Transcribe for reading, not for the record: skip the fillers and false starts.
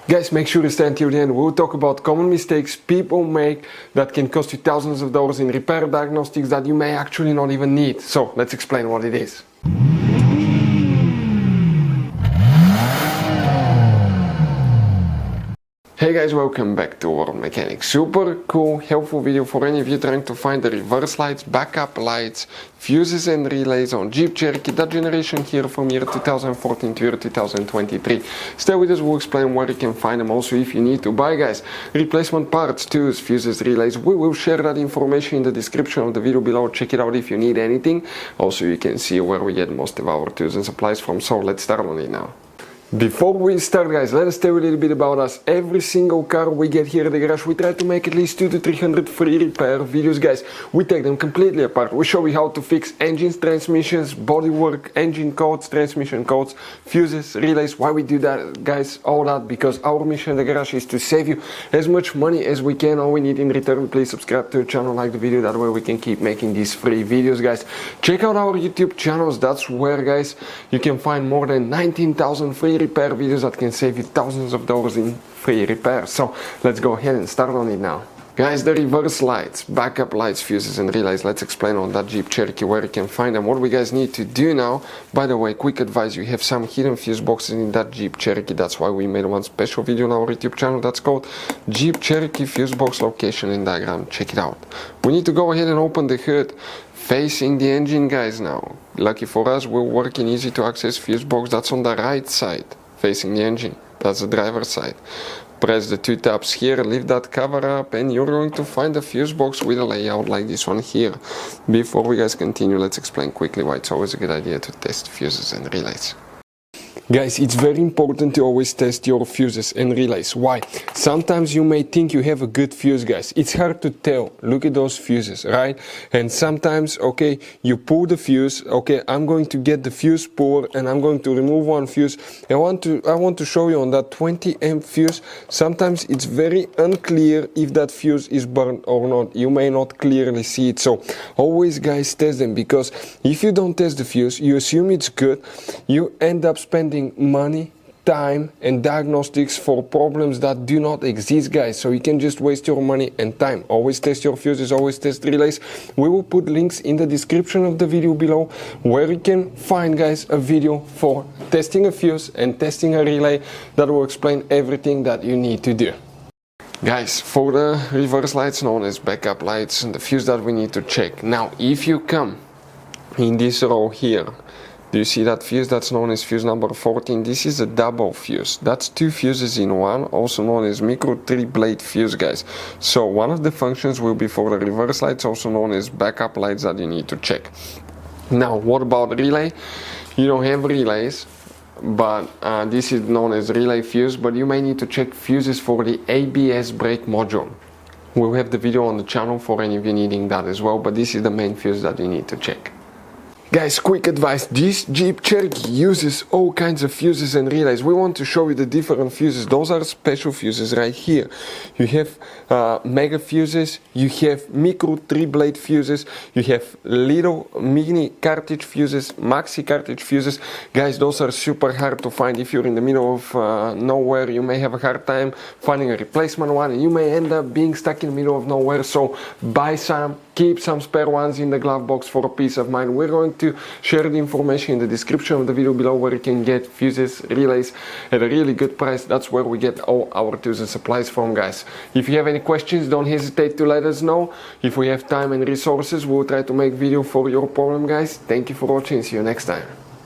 Guys, make sure to stay until the end. We'll talk about common mistakes people make that can cost you thousands of dollars in repair diagnostics that you may actually not even need. So let's explain what it is. Hey guys, welcome back to World Mechanics. Super cool, helpful video for any of you trying to find the reverse lights, backup lights, fuses and relays on Jeep Cherokee, that generation here from year 2014 to year 2023. Stay with us, we'll explain where you can find them. Also, if you need to buy, guys, replacement parts, tools, fuses, relays, we will share that information in the description of the video below. Check it out if you need anything. Also, you can see where we get most of our tools and supplies from. So let's start on it now. Before we start, guys, let us tell you a little bit about us. Every single car we get here at the garage, we try to make at least 200 to 300 free repair videos, guys. We take them completely apart. We show you how to fix engines, transmissions, bodywork, engine codes, transmission codes, fuses, relays. Why we do that, guys? All that because our mission at the garage is to save you as much money as we can. All we need in return, please subscribe to the channel, like the video. That way we can keep making these free videos, guys. Check out our YouTube channels. That's where, guys, you can find more than 19,000 free repair videos that can save you thousands of dollars in free repair. So let's go ahead and start on it now. Guys, the reverse lights, backup lights, fuses and relays, let's explain on that Jeep Cherokee where you can find them. What we guys need to do now, by the way, quick advice, you have some hidden fuse boxes in that Jeep Cherokee. That's why we made one special video on our YouTube channel that's called Jeep Cherokee Fuse Box Location and Diagram. Check it out. We need to go ahead and open the hood facing the engine, guys. Now, lucky for us, we're working easy to access fuse box. That's on the right side, facing the engine. That's the driver's side. Press the two tabs here, lift that cover up, and you're going to find a fuse box with a layout like this one here. Before we guys continue, let's explain quickly why it's always a good idea to test fuses and relays. Guys, it's very important to always test your fuses and relays. Why? Sometimes you may think you have a good fuse, guys. It's hard to tell. Look at those fuses, right? And sometimes, okay, you pull the fuse. Okay, I'm going to get the fuse puller and I'm going to remove one fuse. I want to show you on that 20 amp fuse. Sometimes it's very unclear if that fuse is burned or not. You may not clearly see it. So always, guys, test them, because if you don't test the fuse, you assume it's good. You end up spending money, time and diagnostics for problems that do not exist, guys. So you can just waste your money and time. Always test your fuses, always test relays. We will put links in the description of the video below where you can find, guys, a video for testing a fuse and testing a relay that will explain everything that you need to do. Guys, for the reverse lights known as backup lights and the fuse that we need to check. Now, if you come in this row here, do you see that fuse that's known as fuse number 14? This is a double fuse. That's two fuses in one, also known as micro 3-blade fuse, guys. So one of the functions will be for the reverse lights, also known as backup lights, that you need to check. Now, what about relay? You don't have relays, but this is known as relay fuse, but you may need to check fuses for the ABS brake module. We'll have the video on the channel for any of you needing that as well, but this is the main fuse that you need to check. Guys, quick advice, this Jeep Cherokee uses all kinds of fuses and relays. We want to show you the different fuses. Those are special fuses right here. You have mega fuses, you have micro 3-blade fuses, you have little mini cartridge fuses, maxi cartridge fuses. Guys, those are super hard to find. If you're in the middle of nowhere, you may have a hard time finding a replacement one, and you may end up being stuck in the middle of nowhere. So buy some, keep some spare ones in the glove box for a peace of mind. We're going to share the information in the description of the video below where you can get fuses, relays at a really good price. That's where we get all our tools and supplies from, guys. If you have any questions, don't hesitate to let us know. If we have time and resources, we'll try to make video for your problem, guys. Thank you for watching. See you next time.